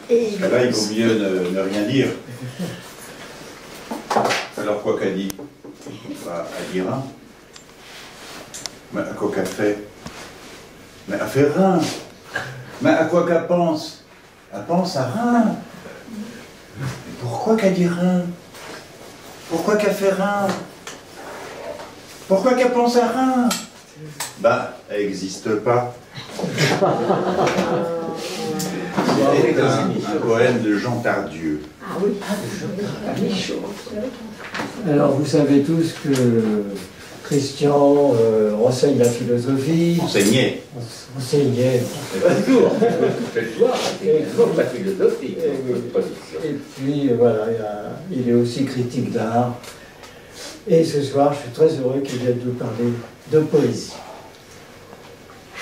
Là, il vaut mieux ne rien dire. Alors, quoi qu'a dit? Bah, à dire un. Mais à quoi qu'a fait? Mais à faire un. Mais à quoi qu'elle pense? Elle pense à rien. Pourquoi qu'elle dit rien? Pourquoi qu'elle fait rien? Pourquoi qu'elle pense à rien? Bah, elle n'existe pas. C'est un poème de Jean Tardieu. Ah oui, Alors vous savez tous que Christian enseigne la philosophie. Enseignait. Enseignait. La philosophie. Et puis voilà, il est aussi critique d'art. Et ce soir, je suis très heureux qu'il vienne nous parler de poésie.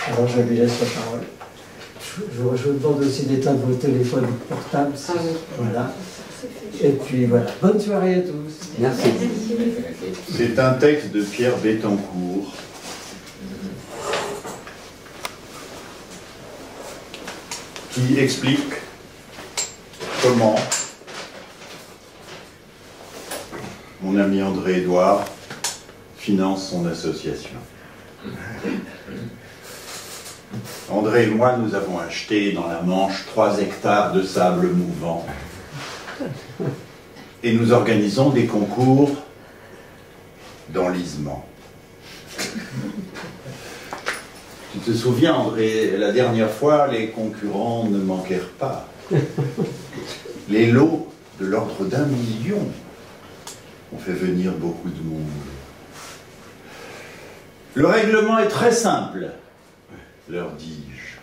Alors je lui laisse la parole. Je vous demande aussi d'éteindre vos téléphones portables. Ah oui. Voilà. Et puis voilà. Bonne soirée à tous. Merci. C'est un texte de Pierre Bettencourt. Qui explique comment mon ami André-Édouard finance son association. André et moi, nous avons acheté dans la Manche 3 hectares de sable mouvant. Et nous organisons des concours d'enlisement. Tu te souviens, André, la dernière fois, les concurrents ne manquèrent pas. Les lots de l'ordre d'1 million ont fait venir beaucoup de monde. Le règlement est très simple, leur dis-je.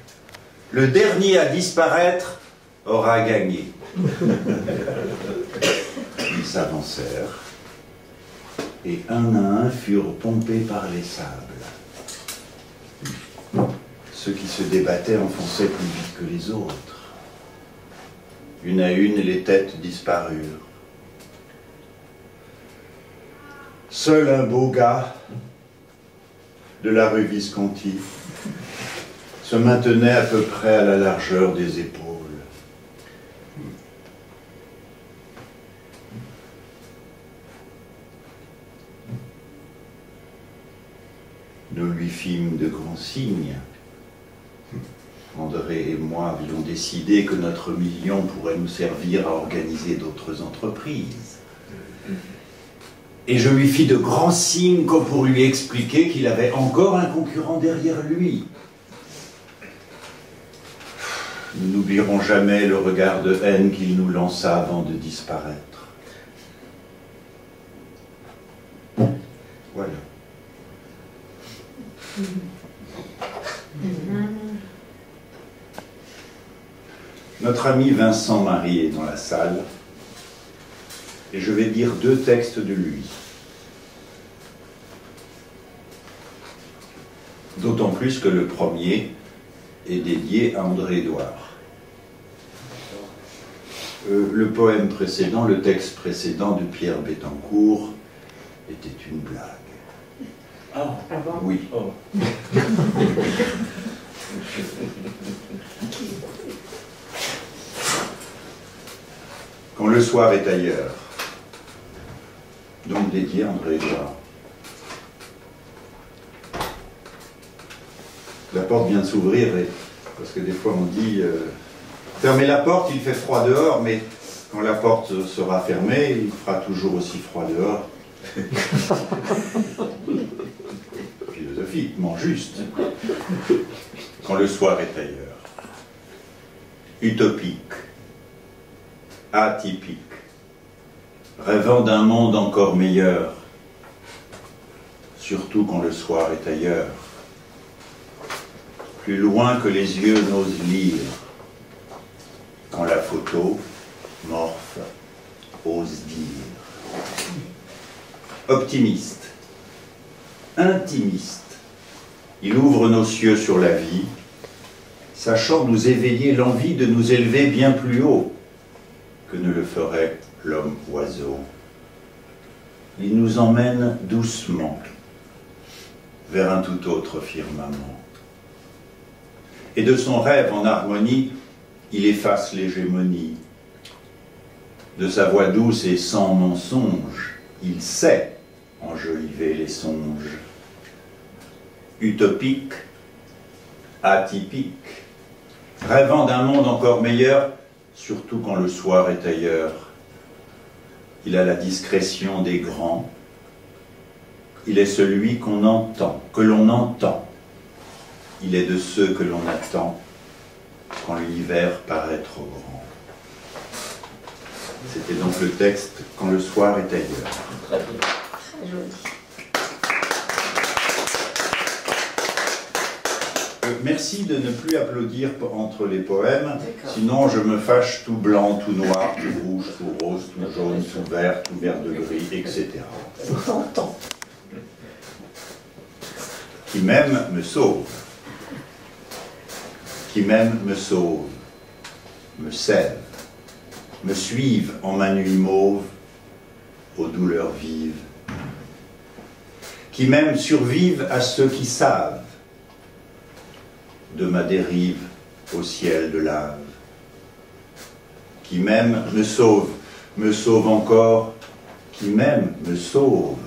Le dernier à disparaître aura gagné. Ils s'avancèrent, et un à un furent pompés par les sables. Ceux qui se débattaient enfonçaient plus vite que les autres. Une à une, les têtes disparurent. Seul un beau gars de la rue Visconti se maintenait à peu près à la largeur des épaules. Nous lui fîmes de grands signes. André et moi avions décidé que notre million pourrait nous servir à organiser d'autres entreprises. Et je lui fis de grands signes comme pour lui expliquer qu'il avait encore un concurrent derrière lui. Nous n'oublierons jamais le regard de haine qu'il nous lança avant de disparaître. Voilà. Notre ami Vincent Marie est dans la salle et je vais dire 2 textes de lui. D'autant plus que le premier est dédié à André-Édouard. Le poème précédent, le texte précédent de Pierre Bettencourt était une blague. Ah, avant. Oui. oh. Quand le soir est ailleurs, donc dédié à André-Édouard. La porte vient de s'ouvrir, parce que des fois on dit fermez la porte, il fait froid dehors, mais quand la porte sera fermée, il fera toujours aussi froid dehors. Philosophiquement juste. Quand le soir est ailleurs. Utopique. Atypique. Rêvant d'un monde encore meilleur. Surtout quand le soir est ailleurs. Plus loin que les yeux n'osent lire. Quand la photo, morphe, ose dire. Optimiste. Intimiste. Il ouvre nos cieux sur la vie, sachant nous éveiller l'envie de nous élever bien plus haut que ne le ferait l'homme-oiseau. Il nous emmène doucement vers un tout autre firmament. Et de son rêve en harmonie, il efface l'hégémonie. De sa voix douce et sans mensonge, il sait enjoliver les songes. Utopique, atypique, rêvant d'un monde encore meilleur, surtout quand le soir est ailleurs. Il a la discrétion des grands. Il est celui qu'on entend, que l'on entend. Il est de ceux que l'on attend quand l'univers paraît trop grand. C'était donc le texte « Quand le soir est ailleurs ». Très bien. Très joli. Merci de ne plus applaudir entre les poèmes, D'accord. sinon je me fâche tout blanc, tout noir, tout rouge, tout rose, tout jaune, tout vert de gris, etc. On entend. Qui m'aime me sauve. Qui m'aime me sauve, me sève, me suive en ma nuit mauve, aux douleurs vives. Qui m'aime survive à ceux qui savent, de ma dérive au ciel de lave. Qui m'aime me sauve encore, qui m'aime me sauve.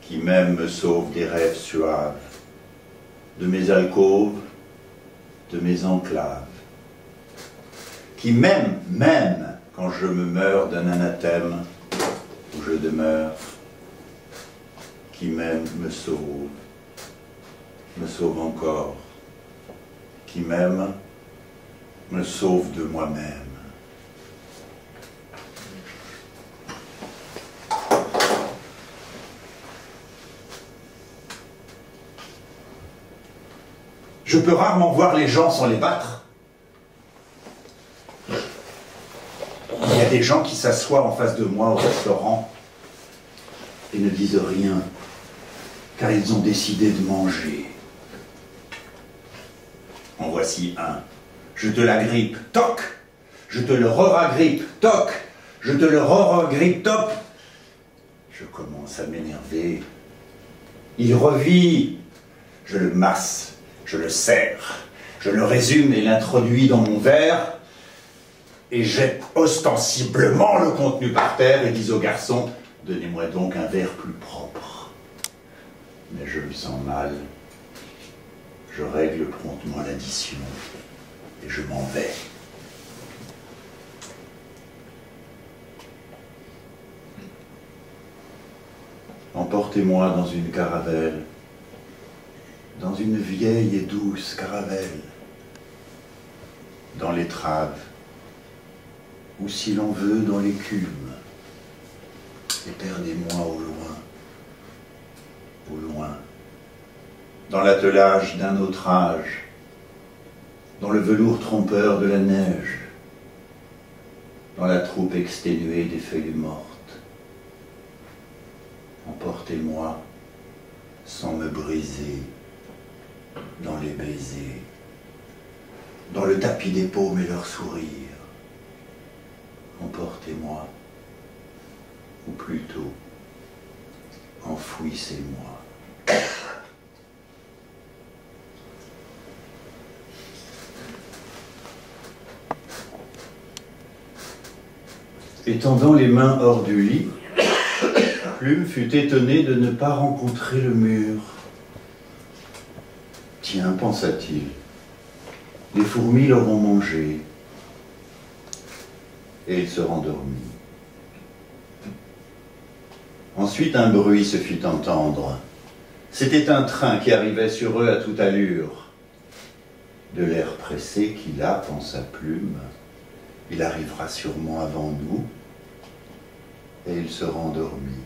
Qui m'aime me sauve des rêves suaves, de mes alcôves, de mes enclaves. Qui m'aime quand je me meurs d'un anathème où je demeure. Qui m'aime me sauve encore. Qui m'aime me sauve de moi-même. Je peux rarement voir les gens sans les battre. Il y a des gens qui s'assoient en face de moi au restaurant et ne disent rien, car ils ont décidé de manger. En voici un. Je te l'agrippe, toc. Je te le re-agrippe, toc. Je te le re-agrippe, toc. Je commence à m'énerver. Il revit. Je le masse. Je le serre, je le résume et l'introduis dans mon verre et jette ostensiblement le contenu par terre et dis au garçon « Donnez-moi donc un verre plus propre ». Mais je me sens mal. Je règle promptement l'addition et je m'en vais. Emportez-moi dans une caravelle, dans une vieille et douce caravelle, dans l'étrave, ou si l'on veut, dans l'écume, et perdez-moi au loin, dans l'attelage d'un autre âge, dans le velours trompeur de la neige, dans la troupe exténuée des feuilles mortes. Emportez-moi sans me briser, dans les baisers, dans le tapis des paumes et leurs sourires. Emportez-moi, ou plutôt, enfouissez-moi. Étendant les mains hors du lit, Plume fut étonné de ne pas rencontrer le mur. Tiens, pensa-t-il, les fourmis l'auront mangé. Et il se rendormit. Ensuite, un bruit se fit entendre. C'était un train qui arrivait sur eux à toute allure. De l'air pressé qu'il a, pensa Plume, il arrivera sûrement avant nous. Et il se rendormit.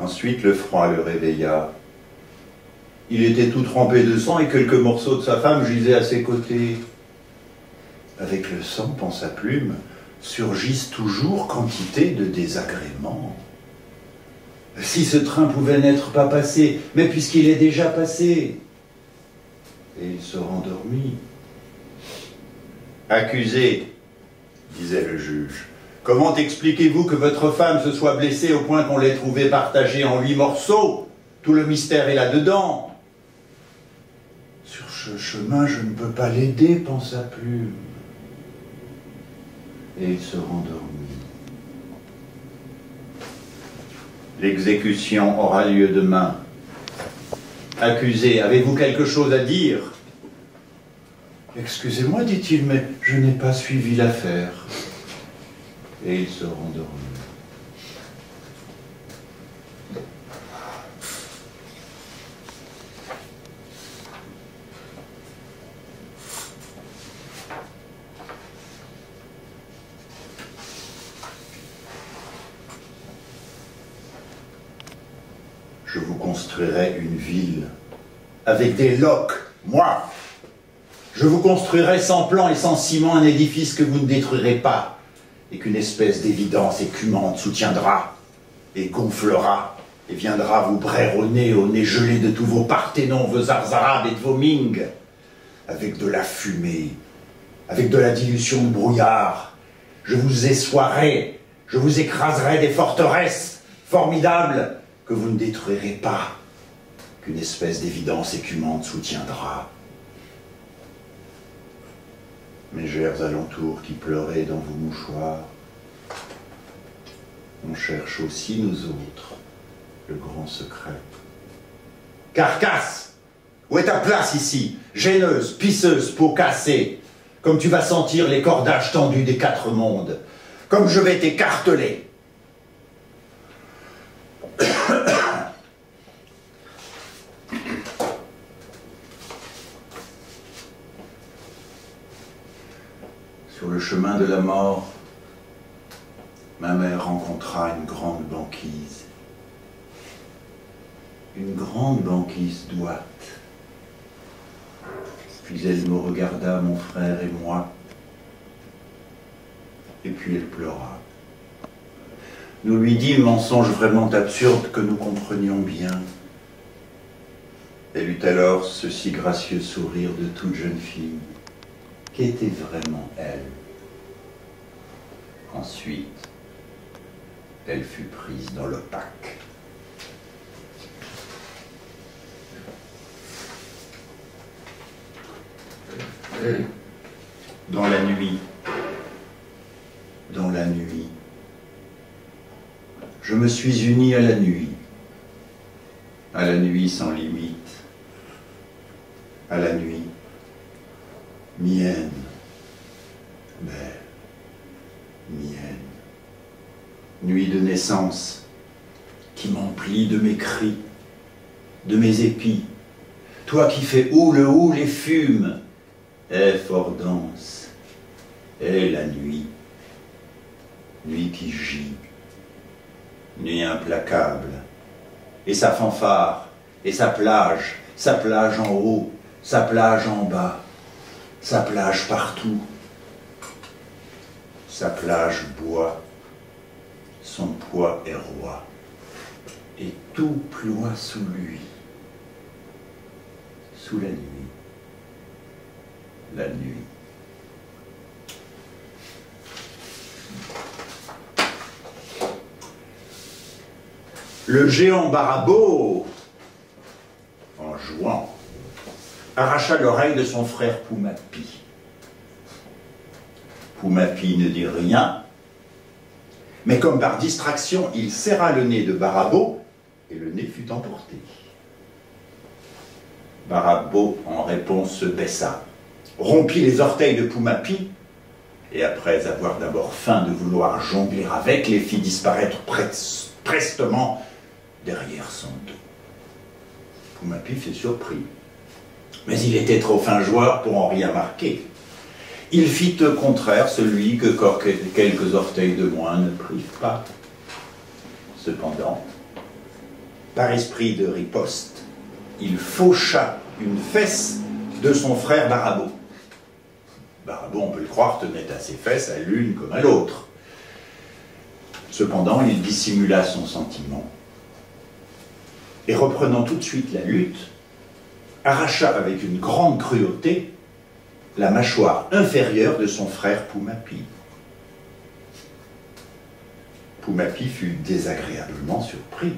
Ensuite, le froid le réveilla. Il était tout trempé de sang et quelques morceaux de sa femme gisaient à ses côtés. Avec le sang, pensa Plume, surgissent toujours quantité de désagréments. Si ce train pouvait n'être pas passé, mais puisqu'il est déjà passé. Et il se rendormit. Accusé, disait le juge, comment expliquez-vous que votre femme se soit blessée au point qu'on l'ait trouvée partagée en 8 morceaux? Tout le mystère est là-dedans. Sur ce chemin, je ne peux pas l'aider, pensa Plume. Et il se rendormit. L'exécution aura lieu demain. Accusé, avez-vous quelque chose à dire? Excusez-moi, dit-il, mais je n'ai pas suivi l'affaire. Et il se rendormit. Je vous construirai une ville avec des loques, moi. Je vous construirai sans plan et sans ciment un édifice que vous ne détruirez pas et qu'une espèce d'évidence écumante soutiendra et gonflera et viendra vous braironner au nez gelé de tous vos Parthénons, vos Arabes et de vos Ming, avec de la fumée, avec de la dilution de brouillard. Je vous essoirai, je vous écraserai des forteresses formidables que vous ne détruirez pas, qu'une espèce d'évidence écumante soutiendra. Mégères alentours qui pleuraient dans vos mouchoirs, on cherche aussi nous autres le grand secret. Carcasse, où est ta place ici? Gêneuse, pisseuse, peau cassée, comme tu vas sentir les cordages tendus des quatre mondes, comme je vais t'écarteler. Sur le chemin de la mort, ma mère rencontra une grande banquise. Une grande banquise droite. Puis elle me regarda, mon frère et moi, et puis elle pleura. Nous lui dîmes, mensonge vraiment absurde que nous comprenions bien. Elle eut alors ce si gracieux sourire de toute jeune fille. Qu'était vraiment elle? Ensuite, elle fut prise dans l'opaque. Dans la nuit, je me suis uni à la nuit sans limite, à la nuit, mienne, belle, mienne, nuit de naissance, qui m'emplit de mes cris, de mes épis, toi qui fais houle et fume, et fort dense, et la nuit, nuit qui gît, nuit implacable, et sa fanfare, et sa plage en haut, sa plage en bas, sa plage partout, sa plage boit, son poids est roi, et tout ploie sous lui, sous la nuit. La nuit. Le géant Barabo, en jouant, arracha l'oreille de son frère Poumapi. Poumapi ne dit rien, mais comme par distraction, il serra le nez de Barabo et le nez fut emporté. Barabo, en réponse, se baissa, rompit les orteils de Poumapi, et après avoir d'abord feint de vouloir jongler avec, les fit disparaître prestement derrière son dos. Poumapi fut surpris, mais il était trop fin joueur pour en rien marquer. Il fit au contraire celui que quelques orteils de moins ne privent pas. Cependant, par esprit de riposte, il faucha une fesse de son frère Barabo. Barabo, on peut le croire, tenait à ses fesses à l'une comme à l'autre. Cependant, il dissimula son sentiment et, reprenant tout de suite la lutte, arracha avec une grande cruauté la mâchoire inférieure de son frère Poumapi. Poumapi fut désagréablement surpris.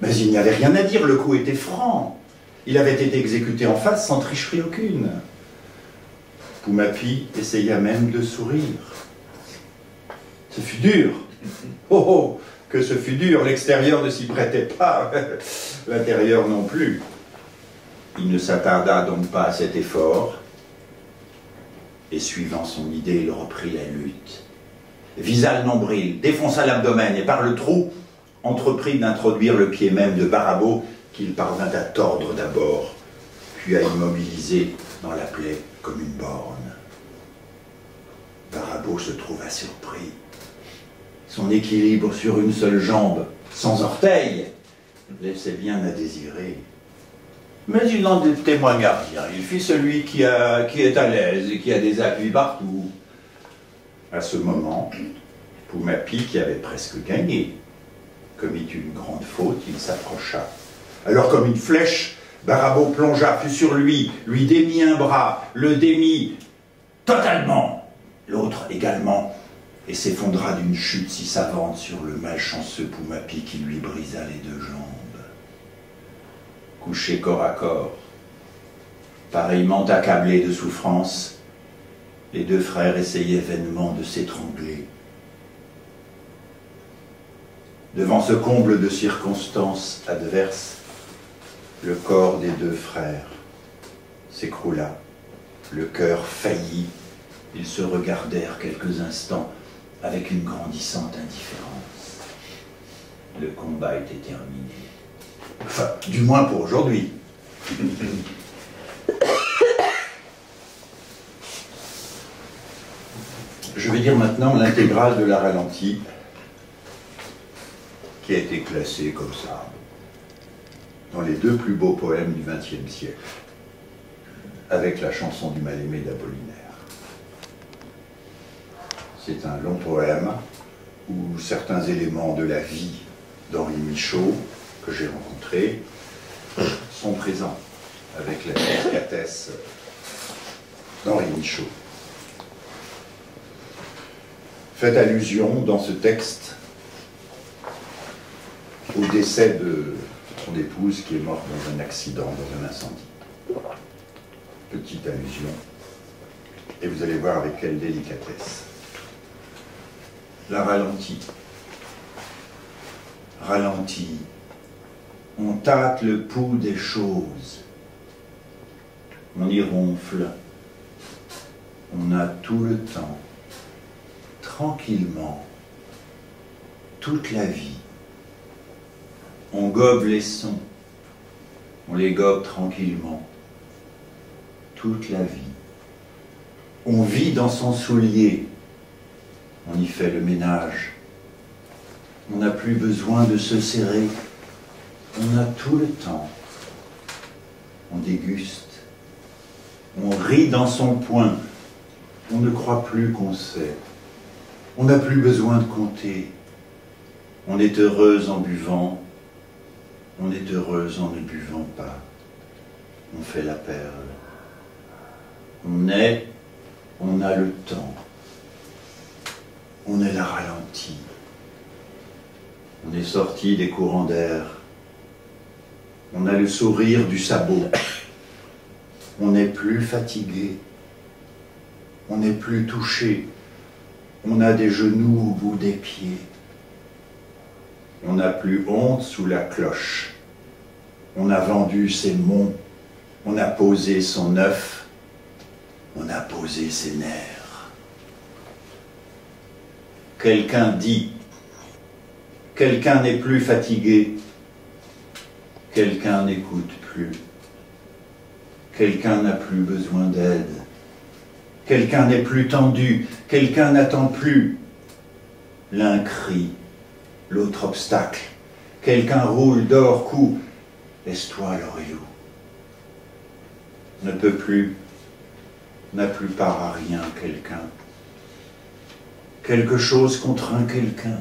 Mais il n'y avait rien à dire, le coup était franc. Il avait été exécuté en face sans tricherie aucune. Poumapi essaya même de sourire. Ce fut dur. Oh oh, que ce fut dur. L'extérieur ne s'y prêtait pas, l'intérieur non plus. Il ne s'attarda donc pas à cet effort, et suivant son idée, il reprit la lutte. Visa le nombril, défonça l'abdomen, et par le trou, entreprit d'introduire le pied même de Barabo, qu'il parvint à tordre d'abord, puis à immobiliser dans la plaie comme une borne. Barabo se trouva surpris. Son équilibre sur une seule jambe, sans orteil, laissait bien à désirer. Mais il n'en témoigna rien. Il fit celui qui est à l'aise et qui a des appuis partout. À ce moment, Poumapi, qui avait presque gagné, commit une grande faute, il s'approcha. Alors, comme une flèche, Barabo plongea, fut sur lui démit un bras, le démit totalement, l'autre également, et s'effondra d'une chute si savante sur le malchanceux Poumapi qui lui brisa les deux jambes. Couchés corps à corps, pareillement accablés de souffrance, les deux frères essayaient vainement de s'étrangler. Devant ce comble de circonstances adverses, le corps des deux frères s'écroula, le cœur faillit, ils se regardèrent quelques instants avec une grandissante indifférence. Le combat était terminé. Enfin, du moins pour aujourd'hui. Je vais dire maintenant l'intégrale de la ralentie, qui a été classée comme ça, dans les deux plus beaux poèmes du XXe siècle, avec la chanson du mal-aimé d'Apollinaire. C'est un long poème où certains éléments de la vie d'Henri Michaud, que j'ai rencontré, sont présents avec la délicatesse d'Henri Michaud. Fait allusion dans ce texte au décès de son épouse qui est morte dans un accident, dans un incendie. Petite allusion, et vous allez voir avec quelle délicatesse. La ralentie. Ralentie. On tâte le pouls des choses. On y ronfle. On a tout le temps. Tranquillement. Toute la vie. On gobe les sons. On les gobe tranquillement. Toute la vie. On vit dans son soulier. On y fait le ménage. On n'a plus besoin de se serrer. On a tout le temps. On déguste. On rit dans son poing. On ne croit plus qu'on sait. On n'a plus besoin de compter. On est heureuse en buvant. On est heureuse en ne buvant pas. On fait la perle. On est, on a le temps. On est la ralentie. On est sorti des courants d'air. On a le sourire du sabot. On n'est plus fatigué. On n'est plus touché. On a des genoux au bout des pieds. On n'a plus honte sous la cloche. On a vendu ses monts. On a posé son œuf. On a posé ses nerfs. Quelqu'un dit, quelqu'un n'est plus fatigué, quelqu'un n'écoute plus, quelqu'un n'a plus besoin d'aide, quelqu'un n'est plus tendu, quelqu'un n'attend plus. L'un crie, l'autre obstacle, quelqu'un roule, dort, coud, laisse-toi l'Oriou. Ne peut plus, n'a plus part à rien quelqu'un. Quelque chose contraint quelqu'un.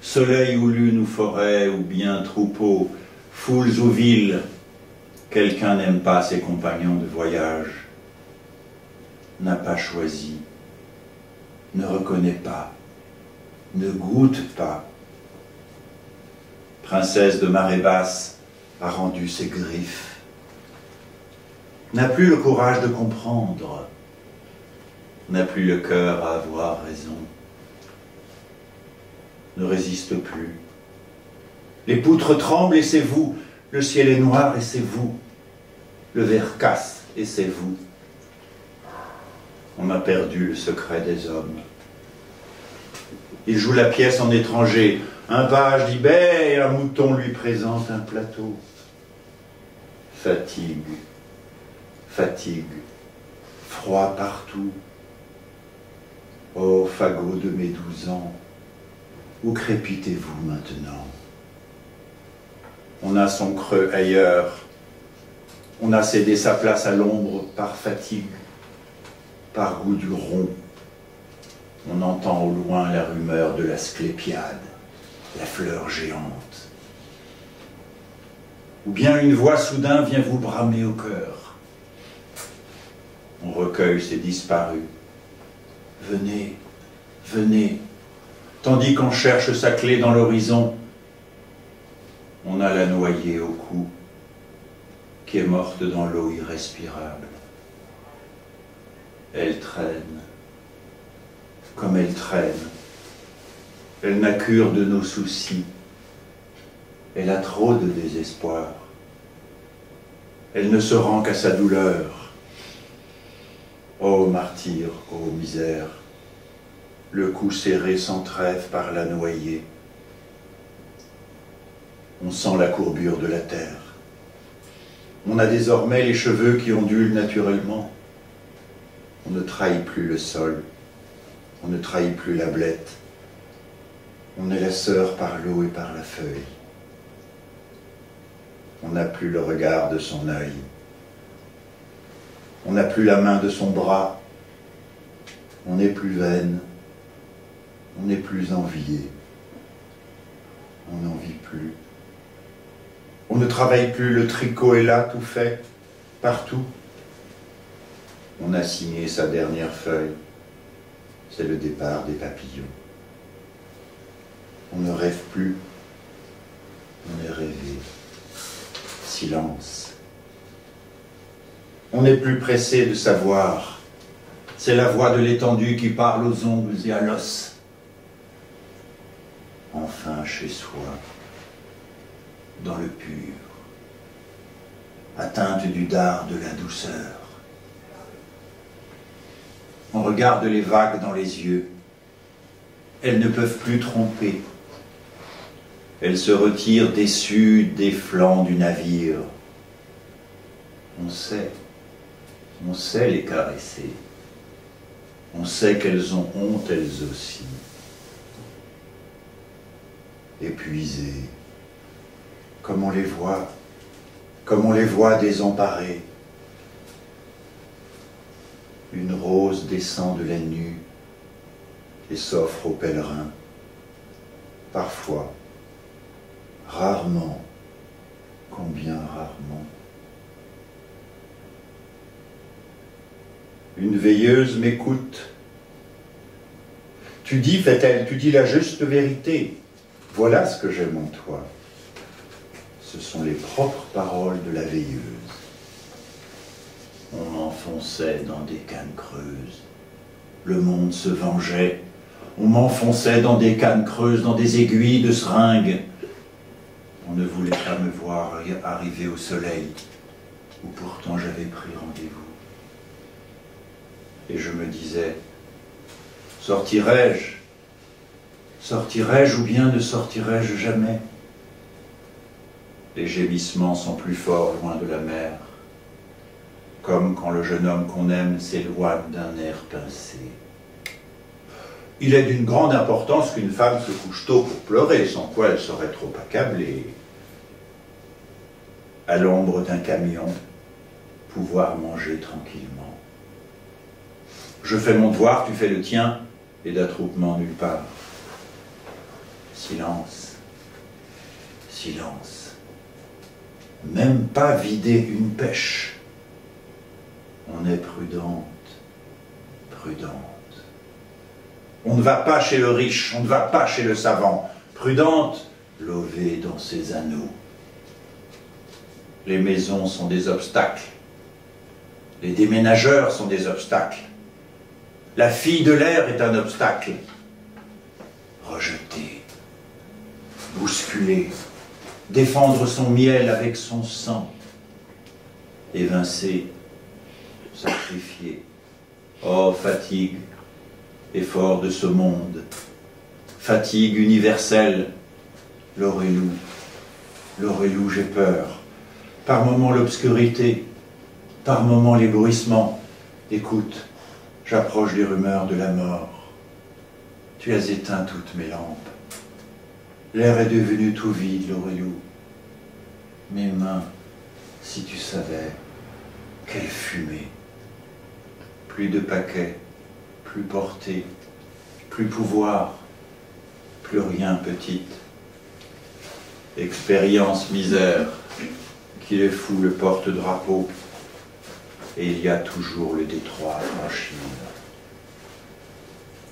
Soleil ou lune ou forêt ou bien troupeau, foules ou villes, quelqu'un n'aime pas ses compagnons de voyage, n'a pas choisi, ne reconnaît pas, ne goûte pas. Princesse de marée basse a rendu ses griffes. n'a plus le courage de comprendre, n'a plus le cœur à avoir raison, ne résiste plus. Les poutres tremblent et c'est vous, le ciel est noir et c'est vous, le verre casse et c'est vous. On a perdu le secret des hommes. Il joue la pièce en étranger. Un page dit bé et un mouton lui présente un plateau. Fatigue, fatigue, froid partout. Ô fagot de mes 12 ans, où crépitez-vous maintenant? On a son creux ailleurs. On a cédé sa place à l'ombre par fatigue, par goût du rond. On entend au loin la rumeur de l'asclépiade, la fleur géante. Ou bien une voix soudain vient vous bramer au cœur. On recueille ces disparus. Venez, venez, tandis qu'on cherche sa clé dans l'horizon. On a la noyée au cou, qui est morte dans l'eau irrespirable. Elle traîne, comme elle traîne. Elle n'a cure de nos soucis. Elle a trop de désespoir. Elle ne se rend qu'à sa douleur. Ô martyr, ô misère, le cou serré sans trêve par la noyée. On sent la courbure de la terre. On a désormais les cheveux qui ondulent naturellement. On ne trahit plus le sol. On ne trahit plus la blette. On est la sœur par l'eau et par la feuille. On n'a plus le regard de son œil. On n'a plus la main de son bras. On n'est plus vaine. On n'est plus envié. On n'en vit plus. On ne travaille plus, le tricot est là, tout fait, partout. On a signé sa dernière feuille. C'est le départ des papillons. On ne rêve plus. On est rêvé. Silence. On n'est plus pressé de savoir. C'est la voix de l'étendue qui parle aux ongles et à l'os. Enfin chez soi, dans le pur, atteinte du dard de la douceur. On regarde les vagues dans les yeux. Elles ne peuvent plus tromper. Elles se retirent déçues des flancs du navire. On sait les caresser. On sait qu'elles ont honte elles aussi. Épuisées, comme on les voit désemparées. Une rose descend de la nue et s'offre aux pèlerins. Parfois, rarement, combien rarement. Une veilleuse m'écoute. Tu dis, fait-elle, tu dis la juste vérité. Voilà ce que j'aime en toi. Ce sont les propres paroles de la veilleuse. On m'enfonçait dans des cannes creuses. Le monde se vengeait. On m'enfonçait dans des cannes creuses, dans des aiguilles de seringue. On ne voulait pas me voir arriver au soleil, où pourtant j'avais pris rendez-vous. Et je me disais, sortirai-je? Sortirai-je ou bien ne sortirai-je jamais? Les gémissements sont plus forts loin de la mer, comme quand le jeune homme qu'on aime s'éloigne d'un air pincé. Il est d'une grande importance qu'une femme se couche tôt pour pleurer, sans quoi elle serait trop accablée. À l'ombre d'un camion, pouvoir manger tranquillement. Je fais mon devoir, tu fais le tien, et d'attroupement nulle part. Silence, silence. Même pas vider une pêche. On est prudente, prudente. On ne va pas chez le riche, on ne va pas chez le savant. Prudente, lovée dans ses anneaux. Les maisons sont des obstacles. Les déménageurs sont des obstacles. La fille de l'air est un obstacle. Rejeter, bousculer, défendre son miel avec son sang, évincer, sacrifier. Oh, fatigue, effort de ce monde, fatigue universelle, Lorelou, Lorelou, j'ai peur. Par moments l'obscurité, par moments l'éblouissement. Écoute, j'approche des rumeurs de la mort. Tu as éteint toutes mes lampes. L'air est devenu tout vide, Lorelou. Mes mains, si tu savais, quelle fumée. Plus de paquets, plus portée, plus pouvoir, plus rien petite. Expérience misère, qui les fout le porte-drapeau, et il y a toujours le détroit à franchir.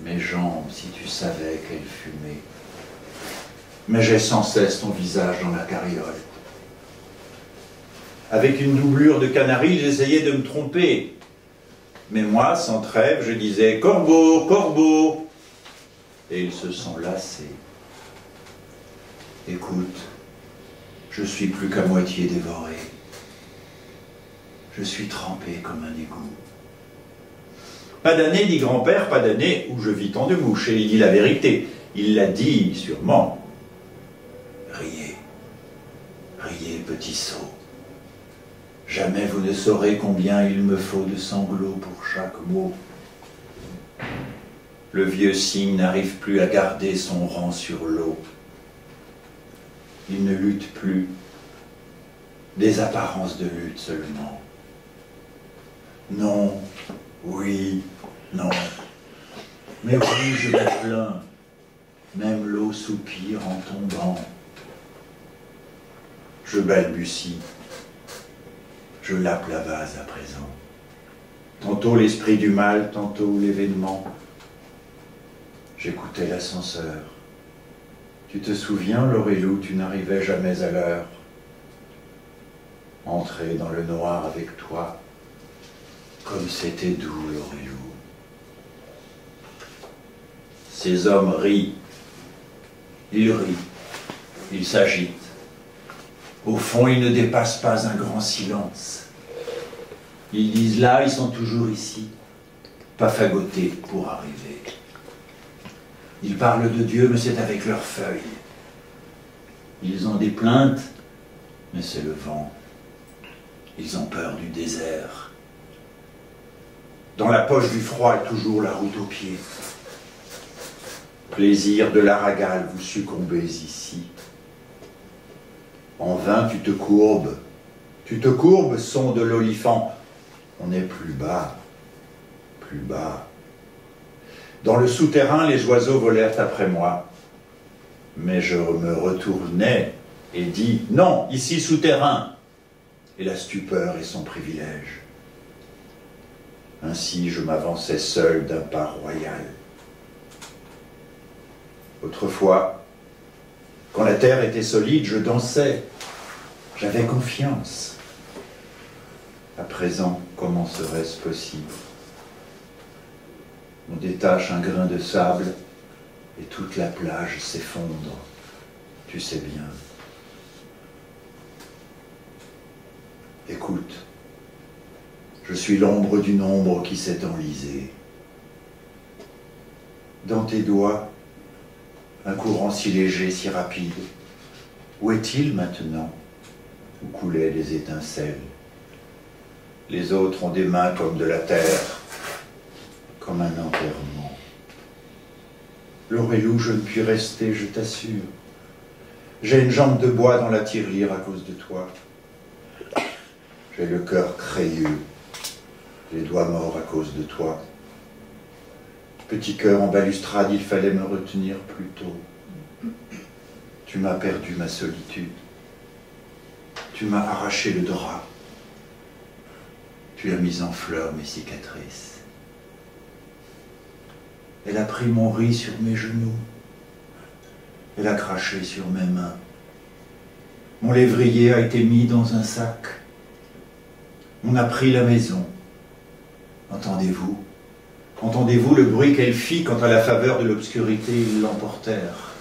Mes jambes, si tu savais quelle fumée. Mais j'ai sans cesse ton visage dans la carriole. Avec une doublure de canari, j'essayais de me tromper. Mais moi, sans trêve, je disais « Corbeau, corbeau !» Et ils se sont lassés. Écoute, je suis plus qu'à moitié dévoré. Je suis trempé comme un égout. Pas d'année, dit grand-père, pas d'année où je vis tant de mouches. Et il dit la vérité. Il l'a dit sûrement. Riez, riez, petit sot. Jamais vous ne saurez combien il me faut de sanglots pour chaque mot. Le vieux cygne n'arrive plus à garder son rang sur l'eau. Il ne lutte plus, des apparences de lutte seulement. Non, oui, non. Mais oui, je me plains, même l'eau soupire en tombant. Je balbutie, je lappe la vase à présent. Tantôt l'esprit du mal, tantôt l'événement. J'écoutais l'ascenseur. Tu te souviens, Lorelou, tu n'arrivais jamais à l'heure. Entrer dans le noir avec toi, comme c'était doux, Lorelou. Ces hommes rient. Ils rient. Ils s'agitent. Au fond, ils ne dépassent pas un grand silence. Ils disent là, ils sont toujours ici, pas fagotés pour arriver. Ils parlent de Dieu, mais c'est avec leurs feuilles. Ils ont des plaintes, mais c'est le vent. Ils ont peur du désert. Dans la poche du froid est toujours la route aux pieds. Plaisir de l'Aragal, vous succombez ici. En vain, tu te courbes. Tu te courbes, son de l'olifant. On est plus bas, plus bas. Dans le souterrain, les oiseaux volèrent après moi. Mais je me retournai et dis « Non, ici souterrain !» Et la stupeur est son privilège. Ainsi, je m'avançais seul d'un pas royal. Autrefois, quand la terre était solide, je dansais. J'avais confiance. À présent, comment serait-ce possible ? On détache un grain de sable et toute la plage s'effondre. Tu sais bien. Écoute, je suis l'ombre d'une ombre qui s'est enlisée. Dans tes doigts, un courant si léger, si rapide. Où est-il maintenant ? Où coulaient les étincelles ? Les autres ont des mains comme de la terre, comme un enterrement. Lorelou, je ne puis rester, je t'assure. J'ai une jambe de bois dans la tirelire à cause de toi. J'ai le cœur crayeux, les doigts morts à cause de toi. Petit cœur en balustrade, il fallait me retenir plus tôt. Tu m'as perdu ma solitude. Tu m'as arraché le drap. Tu as mis en fleurs mes cicatrices. Elle a pris mon riz sur mes genoux. Elle a craché sur mes mains. Mon lévrier a été mis dans un sac. On a pris la maison. Entendez-vous? Entendez-vous le bruit qu'elle fit quand à la faveur de l'obscurité ils l'emportèrent,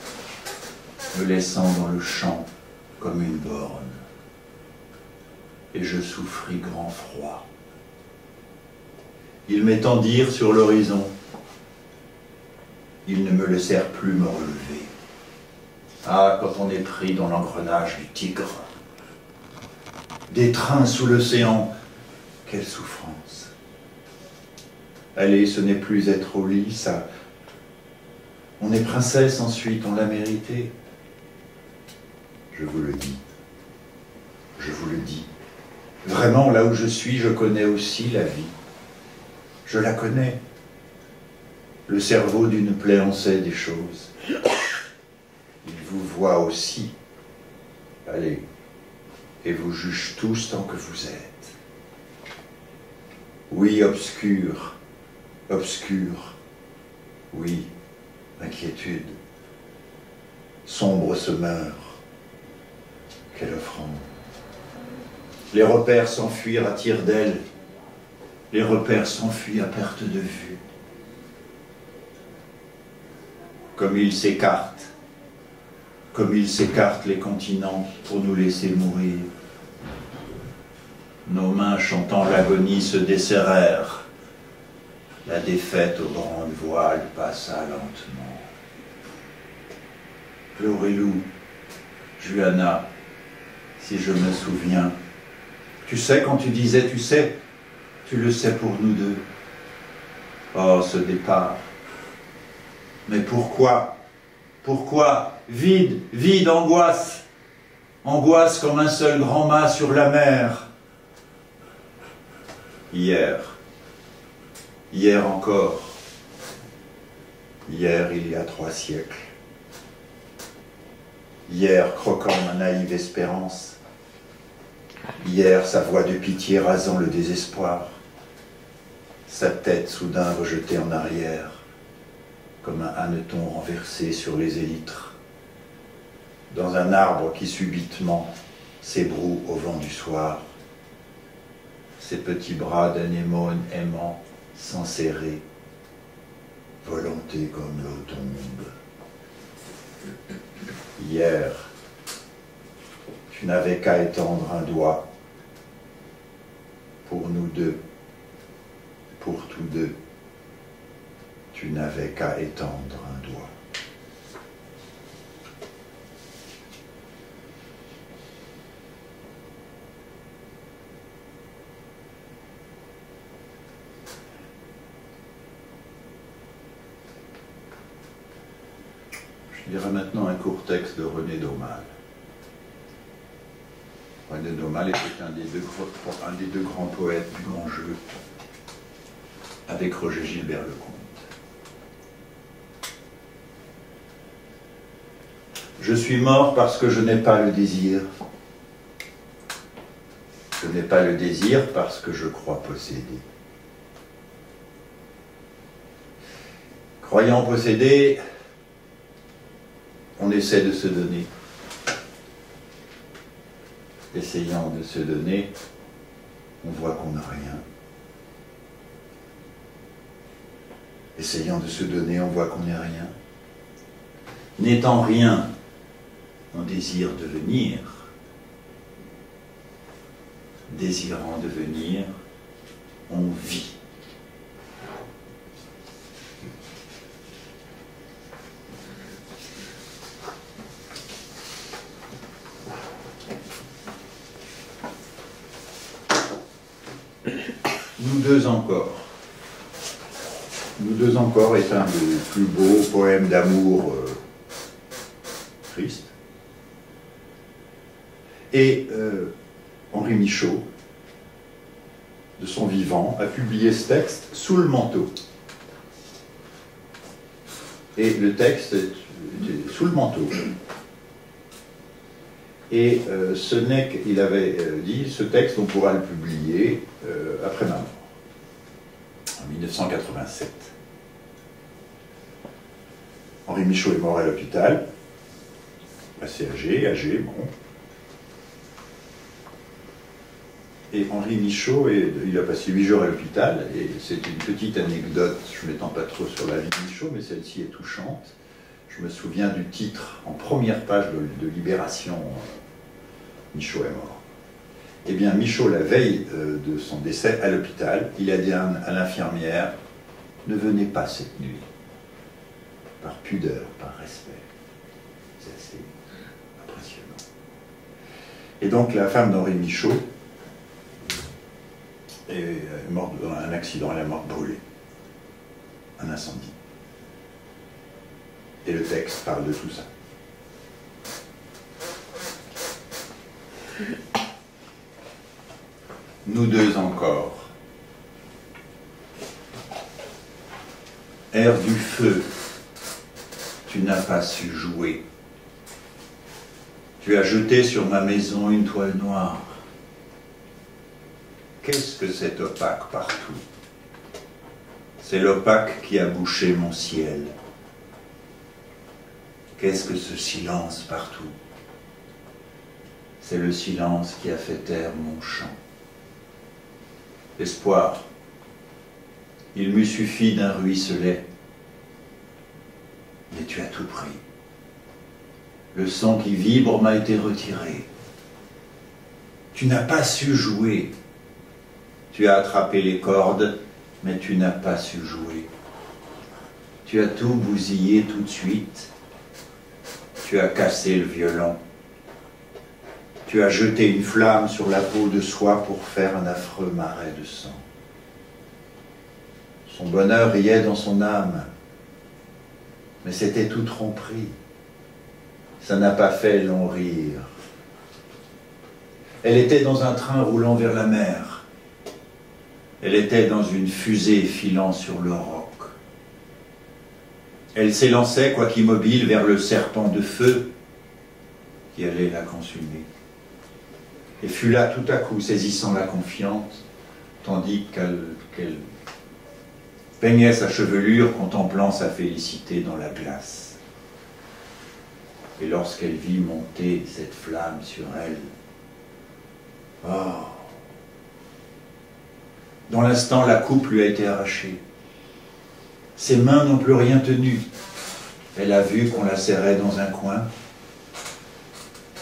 me laissant dans le champ comme une borne? Et je souffris grand froid. Ils m'étendirent sur l'horizon. Ils ne me laissèrent plus me relever. Ah, quand on est pris dans l'engrenage du tigre, des trains sous l'océan, quelle souffrance! Allez, ce n'est plus être au lit, ça. On est princesse ensuite, on l'a mérité. Je vous le dis. Je vous le dis. Vraiment, là où je suis, je connais aussi la vie. Je la connais. Le cerveau d'une plaie en sait des choses. Il vous voit aussi. Allez, et vous juge tous tant que vous êtes. Oui, obscur, obscur. Oui, inquiétude. Sombre se meurt. Quelle offrande. Les repères s'enfuirent à tire d'aile. Les repères s'enfuient à perte de vue. Comme ils s'écartent les continents pour nous laisser mourir. Nos mains chantant l'agonie se desserrèrent. La défaite aux grandes voiles passa lentement. Pleurez-lou, Juana, si je me souviens. Tu sais, quand tu disais, tu sais, tu le sais pour nous deux. Oh, ce départ. Mais pourquoi? Pourquoi? Vide, vide, angoisse. Angoisse comme un seul grand mât sur la mer. Hier encore. Hier, il y a 3 siècles. Hier, croquant ma naïve espérance. Hier, sa voix de pitié rasant le désespoir. Sa tête soudain rejetée en arrière, comme un hanneton renversé sur les élytres, dans un arbre qui subitement s'ébroue au vent du soir. Ses petits bras d'anémone aimant s'enserrer, volonté comme l'eau tombe. Hier, tu n'avais qu'à étendre un doigt pour nous deux, pour tous deux. Tu n'avais qu'à étendre un doigt. Je lirai maintenant un court texte de René Daumal. René Daumal était un des deux grands poètes du grand jeu, avec Roger Gilbert-Lecomte. Je suis mort parce que je n'ai pas le désir. Je n'ai pas le désir parce que je crois posséder. Croyant posséder, on essaie de se donner. Essayant de se donner, on voit qu'on n'a rien. Essayant de se donner, on voit qu'on n'est rien. N'étant rien, on désire devenir. Désirant devenir, on vit. Nous deux encore. Nous deux encore est un des plus beaux poèmes d'amour triste. Et Henri Michaud, de son vivant, a publié ce texte sous le manteau. Et le texte était sous le manteau. Et ce n'est qu'il avait dit, ce texte, on pourra le publier après ma mort, en 1987. Henri Michaud est mort à l'hôpital, assez âgé, bon. Et Henri Michaud, il a passé 8 jours à l'hôpital, et c'est une petite anecdote, je ne m'étends pas trop sur la vie de Michaud, mais celle-ci est touchante. Je me souviens du titre en première page de Libération, Michaud est mort. Eh bien, Michaud, la veille de son décès à l'hôpital, il a dit à l'infirmière, ne venez pas cette nuit, par pudeur, par respect. C'est assez impressionnant. Et donc, la femme d'Henri Michaud est morte dans un accident, elle est morte brûlée. Un incendie. Et le texte parle de tout ça. Nous deux encore. Air du feu, tu n'as pas su jouer. Tu as jeté sur ma maison une toile noire. Qu'est-ce que cet opaque partout? C'est l'opaque qui a bouché mon ciel. Qu'est-ce que ce silence partout? C'est le silence qui a fait taire mon chant. Espoir, il m'eût suffi d'un ruisselet, mais tu as tout pris. Le son qui vibre m'a été retiré. Tu n'as pas su jouer. Tu as attrapé les cordes, mais tu n'as pas su jouer. Tu as tout bousillé tout de suite. Tu as cassé le violon. Tu as jeté une flamme sur la peau de soie pour faire un affreux marais de sang. Son bonheur riait dans son âme, mais c'était tout tromperie. Ça n'a pas fait long rire. Elle était dans un train roulant vers la mer. Elle était dans une fusée filant sur le roc. Elle s'élançait, quoiqu'immobile, vers le serpent de feu qui allait la consumer. Et fut là tout à coup, saisissant la confiante, tandis qu'elle peignait sa chevelure, contemplant sa félicité dans la glace. Et lorsqu'elle vit monter cette flamme sur elle, oh! Dans l'instant, la coupe lui a été arrachée. Ses mains n'ont plus rien tenu. Elle a vu qu'on la serrait dans un coin.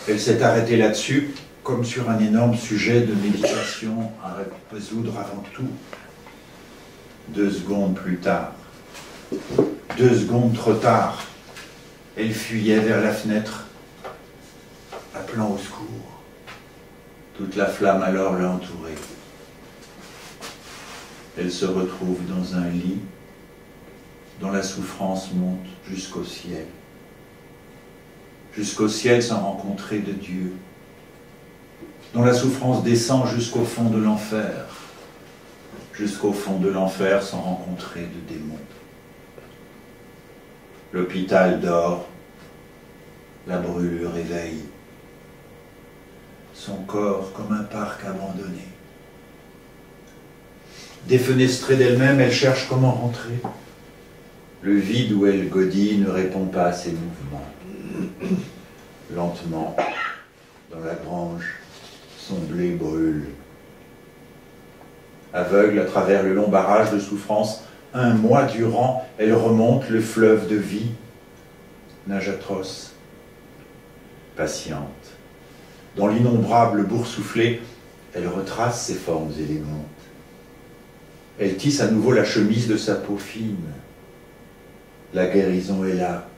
Elle s'est arrêtée là-dessus, comme sur un énorme sujet de méditation à résoudre avant tout. 2 secondes plus tard, 2 secondes trop tard, elle fuyait vers la fenêtre, appelant au secours. Toute la flamme alors l'a entourée. Elle se retrouve dans un lit dont la souffrance monte jusqu'au ciel. Jusqu'au ciel sans rencontrer de Dieu. Dont la souffrance descend jusqu'au fond de l'enfer. Jusqu'au fond de l'enfer sans rencontrer de démons. L'hôpital dort, la brûlure éveille. Son corps comme un parc abandonné. Défenestrée d'elle-même, elle cherche comment rentrer. Le vide où elle godille ne répond pas à ses mouvements. Lentement, dans la grange, son blé brûle. Aveugle à travers le long barrage de souffrance, 1 mois durant, elle remonte le fleuve de vie. Nage atroce, patiente. Dans l'innombrable boursouflé, elle retrace ses formes élégantes. Elle tisse à nouveau la chemise de sa peau fine. La guérison est là,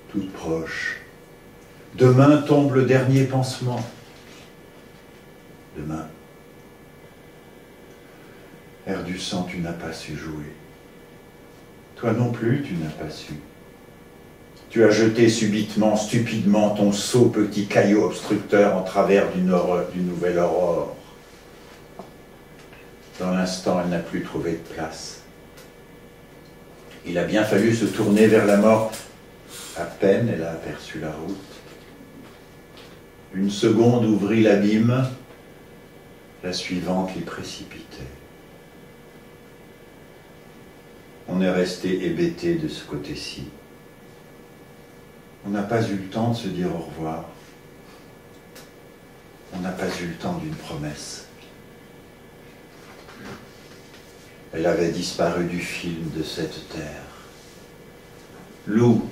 toute proche. Demain tombe le dernier pansement. Demain. Air du sang, tu n'as pas su jouer. Toi non plus, tu n'as pas su. Tu as jeté subitement, stupidement, ton sot petit caillou obstructeur en travers d'une nouvelle aurore. Dans l'instant, elle n'a plus trouvé de place. Il a bien fallu se tourner vers la mort. À peine elle a aperçu la route. Une seconde ouvrit l'abîme, la suivante l'y précipitait. On est resté hébété de ce côté-ci. On n'a pas eu le temps de se dire au revoir. On n'a pas eu le temps d'une promesse. Elle avait disparu du film de cette terre. Lou,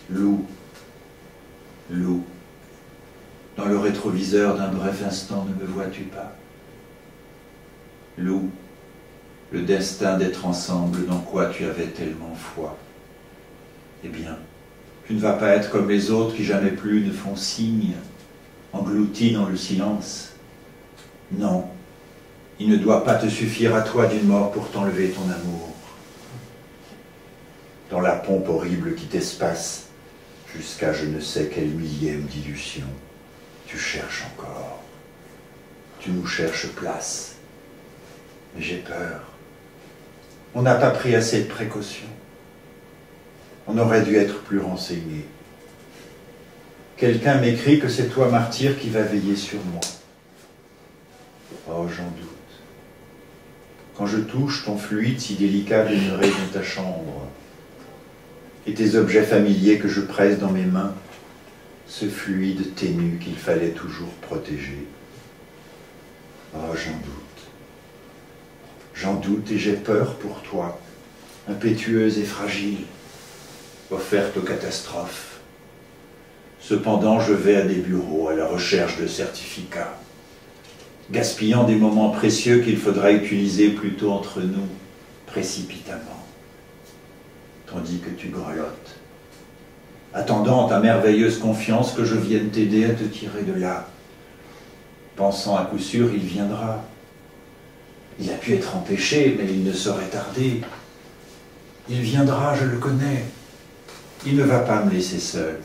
Lou, Lou, dans le rétroviseur d'un bref instant, ne me vois-tu pas? Lou, le destin d'être ensemble dans quoi tu avais tellement foi. Eh bien, tu ne vas pas être comme les autres qui jamais plus ne font signe, engloutis dans le silence. Non, il ne doit pas te suffire à toi d'une mort pour t'enlever ton amour. Dans la pompe horrible qui t'espace, jusqu'à je ne sais quel millième d'illusion, tu cherches encore. Tu nous cherches place. Mais j'ai peur. On n'a pas pris assez de précautions. On aurait dû être plus renseigné. Quelqu'un m'écrit que c'est toi, martyr, qui va veiller sur moi. Oh, j'en doute. Quand je touche ton fluide si délicat demeuré dans ta chambre, et tes objets familiers que je presse dans mes mains, ce fluide ténu qu'il fallait toujours protéger. Oh, j'en doute. J'en doute et j'ai peur pour toi, impétueuse et fragile, offerte aux catastrophes. Cependant, je vais à des bureaux à la recherche de certificats, gaspillant des moments précieux qu'il faudra utiliser plutôt entre nous, précipitamment. Tandis que tu grelottes, attendant ta merveilleuse confiance que je vienne t'aider à te tirer de là, pensant à coup sûr il viendra. Il a pu être empêché, mais il ne saurait tarder. Il viendra, je le connais. Il ne va pas me laisser seul.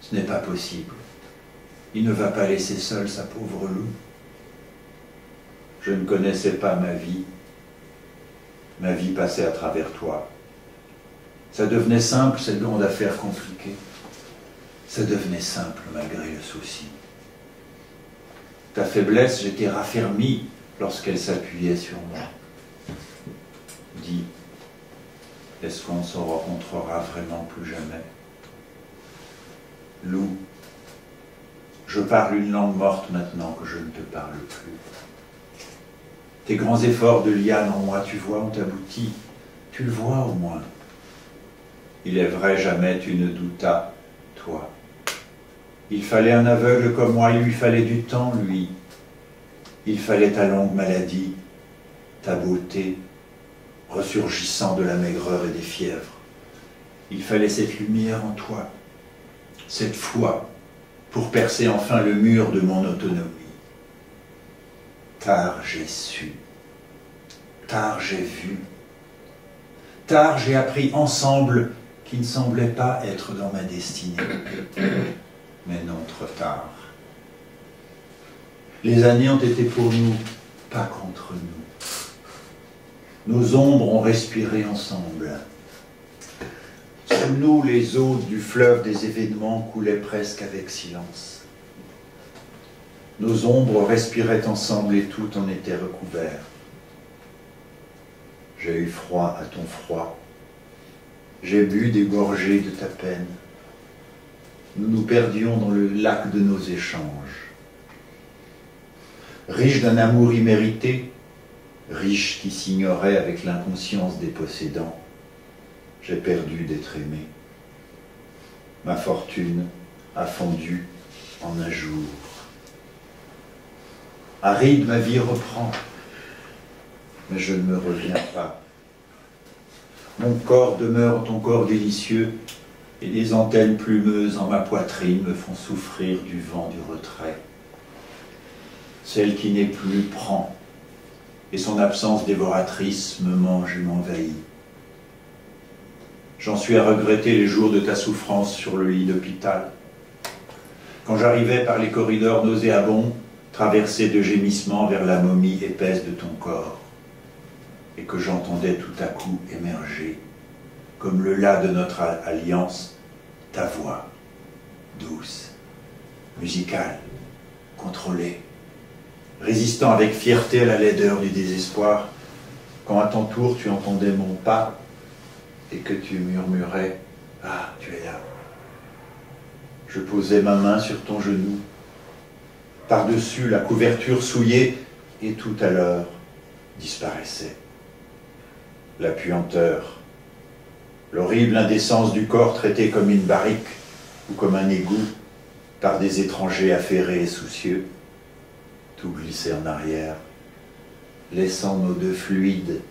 Ce n'est pas possible. Il ne va pas laisser seul sa pauvre Lou. Je ne connaissais pas ma vie. Ma vie passait à travers toi. Ça devenait simple, cette grande affaire compliquée. Ça devenait simple malgré le souci. Ta faiblesse, j'étais raffermi lorsqu'elle s'appuyait sur moi. Dis, est-ce qu'on ne se rencontrera vraiment plus jamais? Lou, je parle une langue morte maintenant que je ne te parle plus. Tes grands efforts de liane en moi, tu vois, ont abouti. Tu le vois au moins. Il est vrai, jamais tu ne doutas, toi. Il fallait un aveugle comme moi, il lui fallait du temps, lui. Il fallait ta longue maladie, ta beauté, ressurgissant de la maigreur et des fièvres. Il fallait cette lumière en toi, cette foi, pour percer enfin le mur de mon autonomie. Tard j'ai su, tard j'ai vu, tard j'ai appris ensemble qui ne semblait pas être dans ma destinée. Mais non, trop tard. Les années ont été pour nous, pas contre nous. Nos ombres ont respiré ensemble. Sous nous, les eaux du fleuve des événements coulaient presque avec silence. Nos ombres respiraient ensemble et tout en était recouvert. J'ai eu froid à ton froid. J'ai bu des gorgées de ta peine. Nous nous perdions dans le lac de nos échanges. Riche d'un amour immérité, riche qui s'ignorait avec l'inconscience des possédants, j'ai perdu d'être aimé. Ma fortune a fondu en un jour. Aride, ma vie reprend, mais je ne me reviens pas. Mon corps demeure ton corps délicieux, et des antennes plumeuses en ma poitrine me font souffrir du vent du retrait. Celle qui n'est plus prend, et son absence dévoratrice me mange et m'envahit. J'en suis à regretter les jours de ta souffrance sur le lit d'hôpital. Quand j'arrivais par les corridors nauséabonds, traversés de gémissements vers la momie épaisse de ton corps, et que j'entendais tout à coup émerger, comme le la de notre alliance, ta voix, douce, musicale, contrôlée, résistant avec fierté à la laideur du désespoir, quand à ton tour tu entendais mon pas et que tu murmurais « Ah, tu es là ». Je posais ma main sur ton genou. par-dessus la couverture souillée, et tout à l'heure disparaissait. La puanteur, l'horrible indécence du corps traité comme une barrique ou comme un égout par des étrangers affairés et soucieux, tout glissait en arrière, laissant nos deux fluides,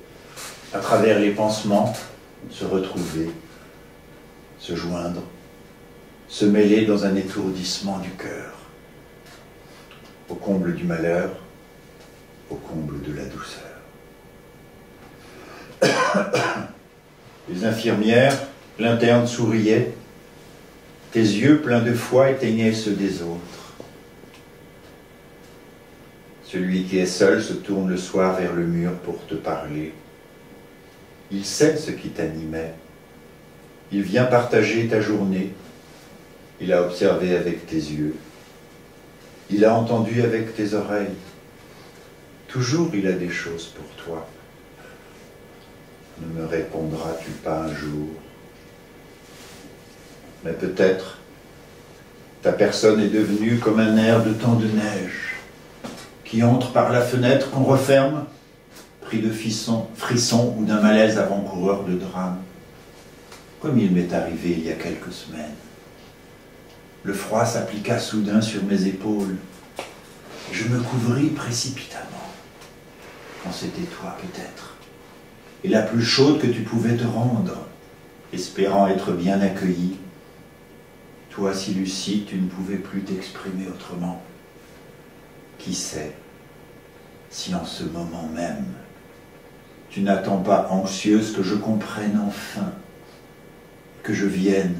à travers les pansements, se retrouver, se joindre, se mêler dans un étourdissement du cœur, au comble du malheur, au comble de la douceur. Les infirmières, l'interne souriait, tes yeux pleins de foi éteignaient ceux des autres. Celui qui est seul se tourne le soir vers le mur pour te parler. Il sait ce qui t'animait. Il vient partager ta journée. Il a observé avec tes yeux. Il a entendu avec tes oreilles. Toujours il a des choses pour toi. Ne me répondras-tu pas un jour? Mais peut-être ta personne est devenue comme un air de temps de neige qui entre par la fenêtre qu'on referme, pris de frissons ou d'un malaise avant-coureur de drame, comme il m'est arrivé il y a quelques semaines. Le froid s'appliqua soudain sur mes épaules. Je me couvris précipitamment. Quand c'était toi, peut-être. Et la plus chaude que tu pouvais te rendre, espérant être bien accueilli. Toi, si lucide, tu ne pouvais plus t'exprimer autrement. Qui sait si en ce moment même, tu n'attends pas anxieuse que je comprenne enfin, que je vienne,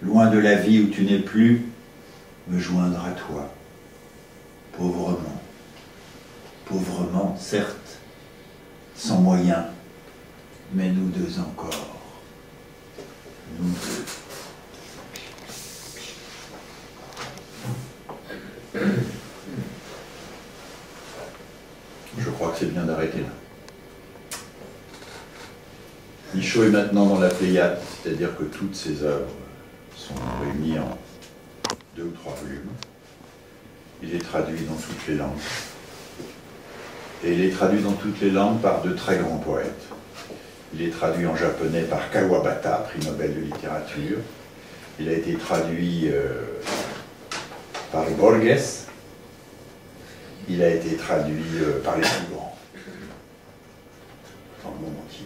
loin de la vie où tu n'es plus, me joindre à toi, pauvrement. Pauvrement, certes, sans moyens, mais nous deux encore. Nous deux. Je crois que c'est bien d'arrêter là. Michaud est maintenant dans la Pléiade, c'est-à-dire que toutes ses œuvres sont réunies en 2 ou 3 volumes. Il est traduit dans toutes les langues. Et il est traduit dans toutes les langues par de très grands poètes. Il est traduit en japonais par Kawabata, prix Nobel de littérature. Il a été traduit par Borges. Il a été traduit par les plus grands, dans le monde entier.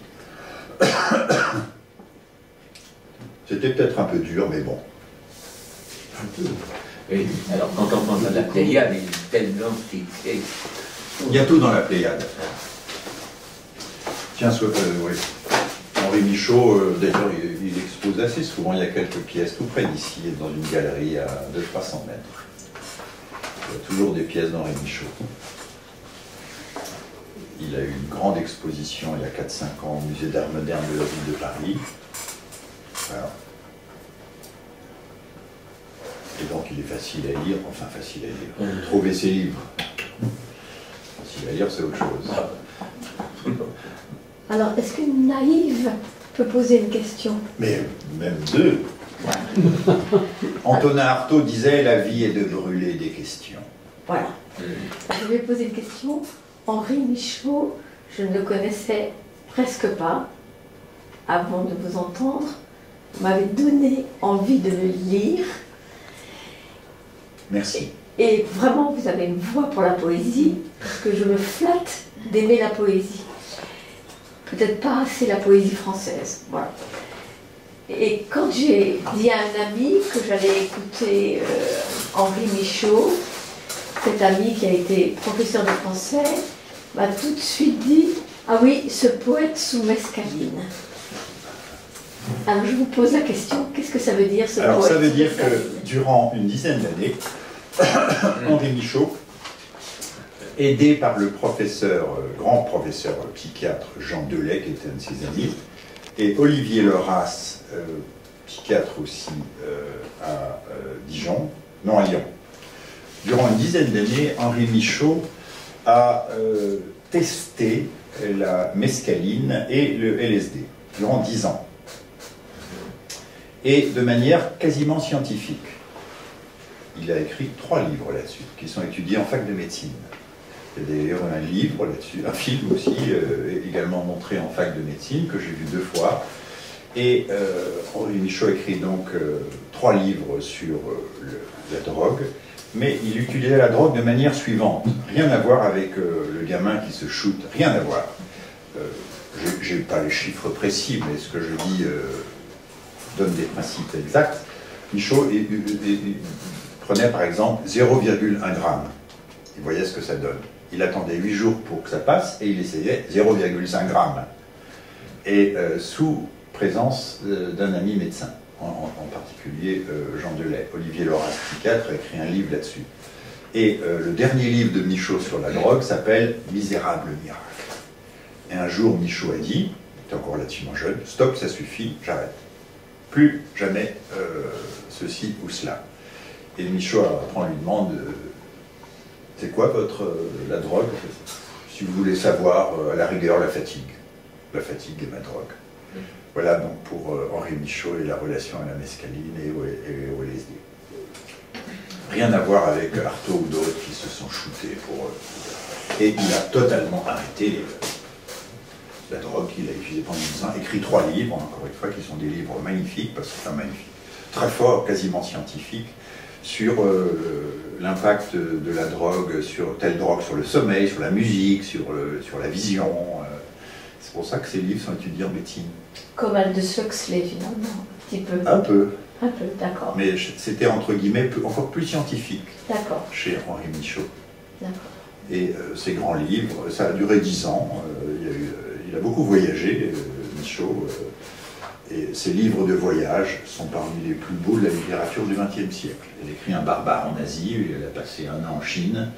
C'était peut-être un peu dur, mais bon. Oui, alors quand on pense à la Pléiade, il y a une telle densité. Il y a tout dans la Pléiade. Tiens, oui. Henri Michaud, d'ailleurs, il expose assez souvent. Il y a quelques pièces tout près d'ici, dans une galerie à 200-300 mètres. Il y a toujours des pièces d'Henri Michaud. Il a eu une grande exposition il y a 4-5 ans au Musée d'Art Moderne de la ville de Paris. Voilà. Et donc il est facile à lire, enfin facile à lire. Trouver ses livres. Facile à lire, c'est autre chose. Alors, est-ce qu'une naïve peut poser une question? Mais même deux. Antonin Artaud disait « La vie est de brûler des questions ». Voilà. Je vais poser une question. Henri Michaud, je ne le connaissais presque pas avant de vous entendre. Vous m'avez donné envie de le lire. Merci. Et vraiment, vous avez une voix pour la poésie, parce que je me flatte d'aimer la poésie. Peut-être pas assez la poésie française. Voilà. Et quand j'ai dit à un ami que j'allais écouter Henri Michaud, cet ami qui a été professeur de français, m'a tout de suite dit « Ah oui, ce poète sous mescaline ». Alors je vous pose la question, qu'est-ce que ça veut dire ce Alors poète? ça veut dire que durant une dizaine d'années, Henri Michaud, aidé par le professeur, grand professeur psychiatre Jean Delay, qui était un de ses amis, et Olivier Leras, psychiatre aussi à Dijon, non à Lyon. Durant une dizaine d'années, Henri Michaud a testé la mescaline et le LSD, durant 10 ans. Et de manière quasiment scientifique. il a écrit 3 livres là-dessus, qui sont étudiés en fac de médecine. Il y a d'ailleurs un livre là-dessus, un film aussi, également montré en fac de médecine, que j'ai vu 2 fois. Et Henri Michaud écrit donc 3 livres sur la drogue, mais il utilisait la drogue de manière suivante. Rien à voir avec le gamin qui se shoot, rien à voir. Je n'ai pas les chiffres précis, mais ce que je dis donne des principes exacts. Michaud prenait par exemple 0,1 gramme. Il voyait ce que ça donne. Il attendait 8 jours pour que ça passe et il essayait 0,5 gramme. Et sous présence d'un ami médecin, en particulier Jean Delay. Olivier Loras, psychiatre, a écrit un livre là-dessus. Et le dernier livre de Michaud sur la drogue s'appelle « Misérable miracle ». Et un jour, Michaud a dit, il était encore relativement jeune, « Stop, ça suffit, j'arrête. Plus jamais ceci ou cela. » Et Michaud, après, on lui demande « C'est quoi la drogue ?» Si vous voulez savoir, à la rigueur, la fatigue. La fatigue est ma drogue. Voilà donc pour Henri Michaud et la relation à la mescaline et au LSD. Rien à voir avec Artaud ou d'autres qui se sont shootés pour... Et il a totalement arrêté la drogue qu'il a utilisée pendant 10 ans, écrit 3 livres, encore une fois, qui sont des livres magnifiques, parce que c'est magnifique, très forts, quasiment scientifiques, sur l'impact de la drogue, sur telle drogue, sur le sommeil, sur la musique, sur la vision. C'est pour ça que ces livres sont étudiés en médecine. Comme Aldous Huxley, finalement, un petit peu. Un peu. Un peu, d'accord. Mais c'était, entre guillemets, encore plus scientifique. D'accord. Chez Henri Michaud. D'accord. Et ces grands livres, ça a duré 10 ans. Il a beaucoup voyagé, Michaud. Et ses livres de voyage sont parmi les plus beaux de la littérature du XXe siècle. Il a écrit Un barbare en Asie, il a passé 1 an en Chine,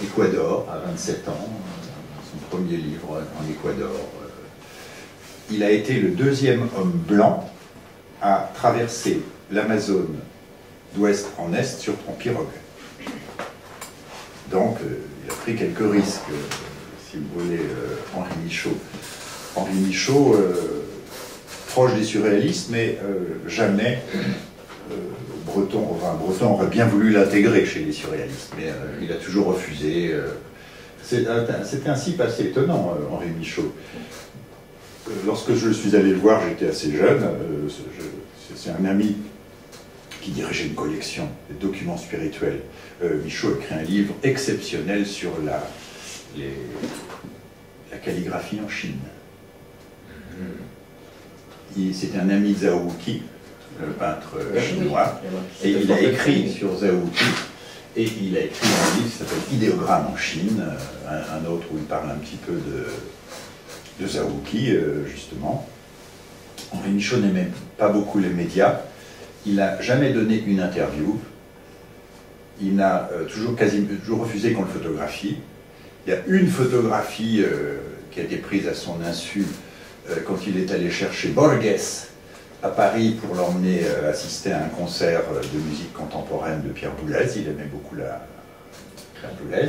Équateur, à 27 ans, son premier livre en Équateur. Il a été le 2e homme blanc à traverser l'Amazone d'ouest en est en pirogue. Donc, il a pris quelques risques, si vous voulez, Henri Michaud. Henri Michaud, proche des surréalistes, mais jamais Breton aurait bien voulu l'intégrer chez les surréalistes, mais il a toujours refusé. C'était un type assez étonnant, Henri Michaud. Lorsque je suis allé le voir, j'étais assez jeune. C'est un ami qui dirigeait une collection de documents spirituels. Michaud a écrit un livre exceptionnel sur la calligraphie en Chine. C'était un ami de Zhao Wuqi, le peintre chinois, et il a écrit sur Zhao Wuqi, et il a écrit un livre qui s'appelle Idéogramme en Chine, un autre où il parle un petit peu de Zhao Wuqi, justement. Henri Michaud n'aimait pas beaucoup les médias. Il n'a jamais donné une interview. Il n'a toujours refusé qu'on le photographie. Il y a une photographie qui a été prise à son insu quand il est allé chercher Borges à Paris pour l'emmener assister à un concert de musique contemporaine de Pierre Boulez. Il aimait beaucoup la Boulez.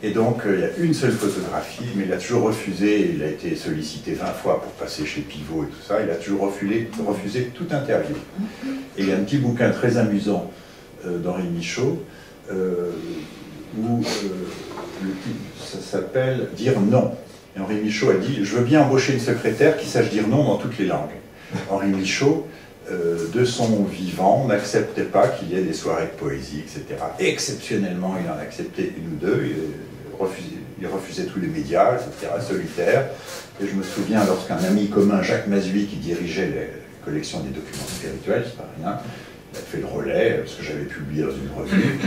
Et donc, il y a une seule photographie, mais il a toujours refusé, il a été sollicité 20 fois pour passer chez Pivot et tout ça, il a toujours refusé toute interview. Et il y a un petit bouquin très amusant d'Henri Michaud, où ça s'appelle « Dire non ». Et Henri Michaud a dit « Je veux bien embaucher une secrétaire qui sache dire non dans toutes les langues ». Henri Michaud, de son vivant, n'acceptait pas qu'il y ait des soirées de poésie, etc. Exceptionnellement, il en acceptait 1 ou 2, il refusait tous les médias, etc., solitaire. Et je me souviens, lorsqu'un ami commun, Jacques Mazui, qui dirigeait la collection des documents spirituels, c'est pas rien, il a fait le relais, parce que j'avais publié dans une revue,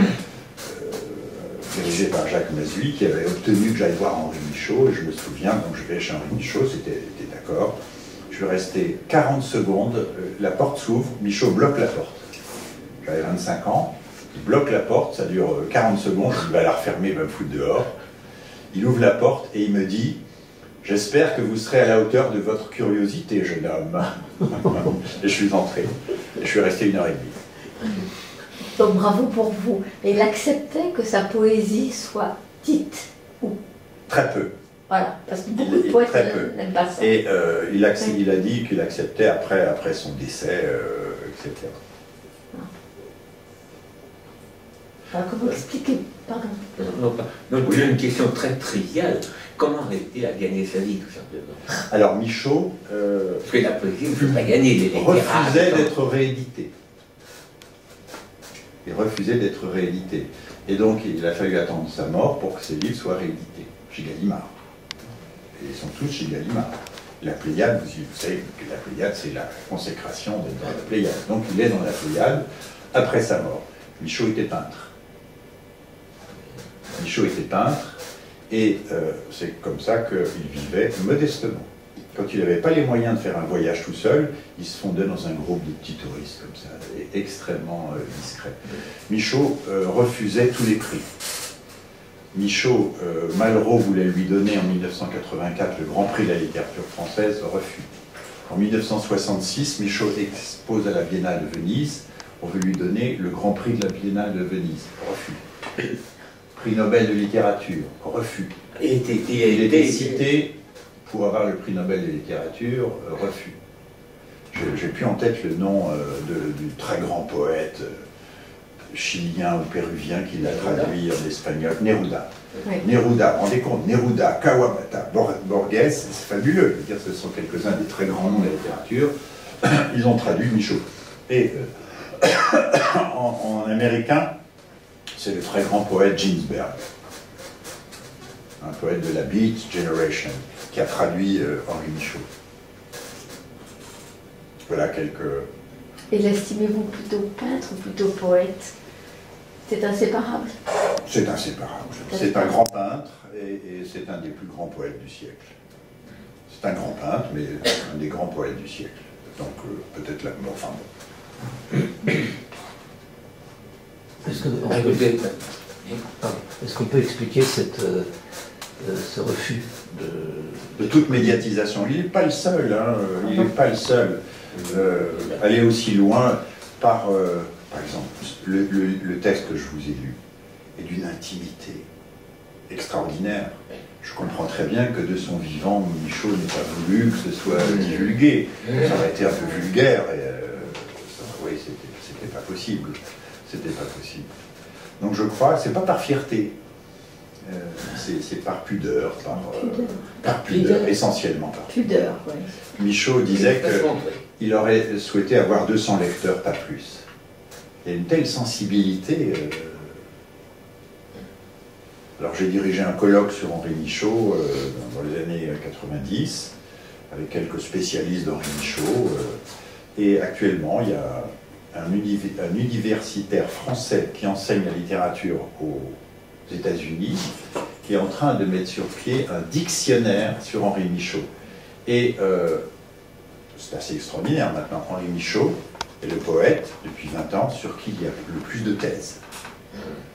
dirigée par Jacques Mazui, qui avait obtenu que j'aille voir Henri Michaud, et je me souviens, donc je vais chez Henri Michaud, c'était d'accord. Je suis resté 40 secondes, la porte s'ouvre, Michaud bloque la porte. J'avais 25 ans, il bloque la porte, ça dure 40 secondes, je vais la refermer, il va me foutre dehors. Il ouvre la porte et il me dit « J'espère que vous serez à la hauteur de votre curiosité, jeune homme. » Et je suis entré, et je suis resté 1h30. Donc bravo pour vous. Et il acceptait que sa poésie soit dite ou... Très peu. Voilà, parce que beaucoup de poètes n'aiment pas ça. Et il a dit qu'il acceptait après son décès, etc. Alors comment expliquer, pardon? Non, j'ai une question très triviale. Comment arrive-t-il à gagner sa vie, tout simplement? Alors Michaud Parce que la poésie ne peut pas gagner. Les refusait d'être réédité. Il refusait d'être réédité. Et donc il a fallu attendre sa mort pour que ses livres soient réédités chez Gallimard. Et ils sont tous chez Gallimard. La Pléiade, vous savez que la Pléiade, c'est la consécration d'être dans la Pléiade. Donc il est dans la Pléiade après sa mort. Michaud était peintre. Michaud était peintre, et c'est comme ça qu'il vivait modestement. Quand il n'avait pas les moyens de faire un voyage tout seul, il se fondait dans un groupe de petits touristes comme ça, et extrêmement discret. Michaud refusait tous les prix. Michaud, Malraux voulait lui donner en 1984 le Grand Prix de la littérature française, refus. En 1966, Michaud expose à la Biennale de Venise. On veut lui donner le Grand Prix de la Biennale de Venise, refus. Prix Nobel de littérature, refus. Il était cité pour avoir le prix Nobel de littérature, refus. J'ai plus en tête le nom du très grand poète chilien ou péruvien qui l'a traduit en espagnol, Neruda. Oui. Neruda, rendez compte, Neruda, Kawabata, Borges, c'est fabuleux. Je veux dire, ce sont quelques-uns des très grands noms de la littérature. Ils ont traduit Michaud. Et en américain, c'est le très grand poète Ginsberg, un poète de la Beat Generation, qui a traduit Henri Michaud. Voilà quelques... Et l'estimez-vous plutôt peintre ou plutôt poète? C'est inséparable? C'est inséparable. C'est un grand peintre et c'est un des plus grands poètes du siècle. C'est un grand peintre, mais un des grands poètes du siècle. Donc peut-être la mort, enfin bon. Est-ce qu'on peut expliquer ce refus de toute médiatisation? Il n'est pas le seul, hein, il n'est pas le seul. Aller aussi loin par exemple, le texte que je vous ai lu est d'une intimité extraordinaire. Je comprends très bien que de son vivant, Michaud n'ait pas voulu que ce soit divulgué. Ça aurait été un peu vulgaire, et oui, c'était pas possible. C'était pas possible. Donc je crois que c'est pas par fierté, c'est par pudeur, par pudeur, essentiellement par pudeur. Oui. Michaud disait qu'il aurait souhaité avoir 200 lecteurs, pas plus. Il y a une telle sensibilité. Alors j'ai dirigé un colloque sur Henri Michaud dans les années 90, avec quelques spécialistes d'Henri Michaud, et actuellement il y a un universitaire français qui enseigne la littérature aux États-Unis, qui est en train de mettre sur pied un dictionnaire sur Henri Michaud. Et c'est assez extraordinaire maintenant. Henri Michaud est le poète, depuis 20 ans, sur qui il y a le plus de thèses.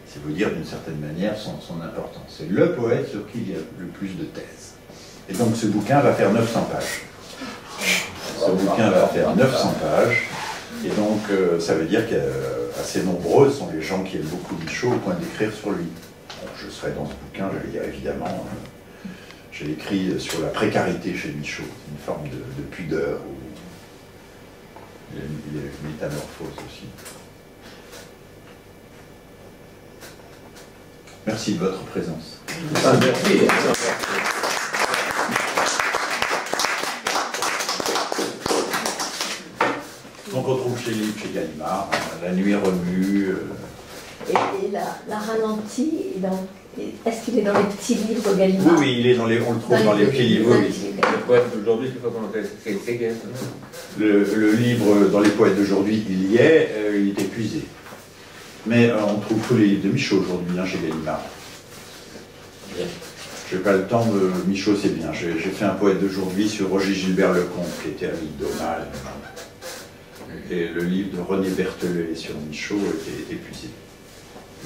C'est vous dire d'une certaine manière son importance. C'est le poète sur qui il y a le plus de thèses. Et donc ce bouquin va faire 900 pages. Ce bouquin va faire 900 pages. Et donc ça veut dire qu'assez nombreux sont les gens qui aiment beaucoup Michaud au point d'écrire sur lui. Bon, je serai dans ce bouquin, j'allais dire évidemment, j'ai écrit sur la précarité chez Michaud, une forme de pudeur, où il y a une métamorphose aussi. Merci de votre présence. Ah, merci. Donc on trouve chez Gallimard, La nuit remue. Et la ralentie, est-ce qu'il est dans les petits livres Gallimard? Oui, il est on le trouve dans les petits livres, oui. Le poète d'aujourd'hui, je ne sais pas comment c'est. Le livre dans les poètes d'aujourd'hui, il y est, il est épuisé. Mais on trouve tous les livres de Michaud aujourd'hui chez Gallimard. Je n'ai pas le temps de... Michaud, c'est bien. J'ai fait un poète d'aujourd'hui sur Roger Gilbert Lecomte, qui était à l'île d'Aumale. Et le livre de René Berthelet sur Michaud était épuisé.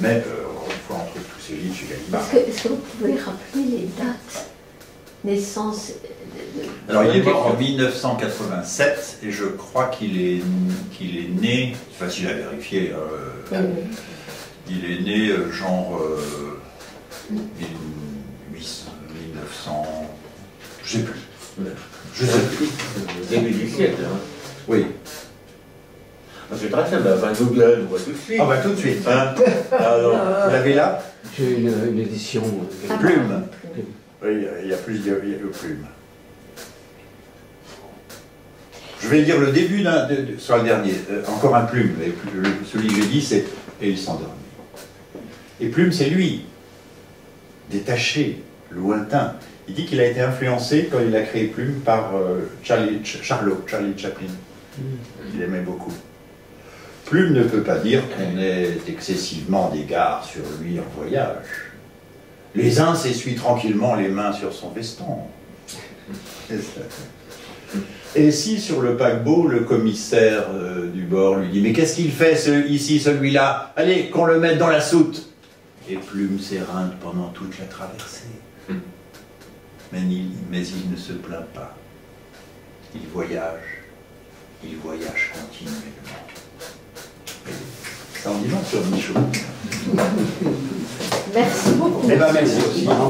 Mais encore une fois, on trouve tous ces livres chez Gallimard. Est-ce que vous pouvez rappeler les dates naissance Alors, il est mort en 1987, et je crois qu'il est né, c'est facile à vérifier, il est né genre 1900, je sais plus. Début du siècle, hein. Oui. C'est très simple, enfin, Google, on voit tout de suite. Ah bah tout de suite. Hein alors, Vous l'avez là? J'ai une édition. Plume. Oui, il y a plus de plumes. Je vais lire le début sur le dernier. Encore un Plume. Celui que j'ai dit, c'est « Et il s'endormit ». Et Plume, c'est lui, détaché, lointain. Il dit qu'il a été influencé, quand il a créé Plume, par Charlie Chaplin. Il aimait beaucoup. Plume ne peut pas dire qu'on ait excessivement d'égard sur lui en voyage. Les uns s'essuient tranquillement les mains sur son veston. Et si sur le paquebot, le commissaire du bord lui dit « Mais qu'est-ce qu'il fait ici, celui-là? Allez, qu'on le mette dans la soute !» Et Plume s'éreinte pendant toute la traversée. Mais il ne se plaint pas. Il voyage continuellement. Ça en dit long sur Michaud. Merci beaucoup. Eh bien, merci aussi. Bravo.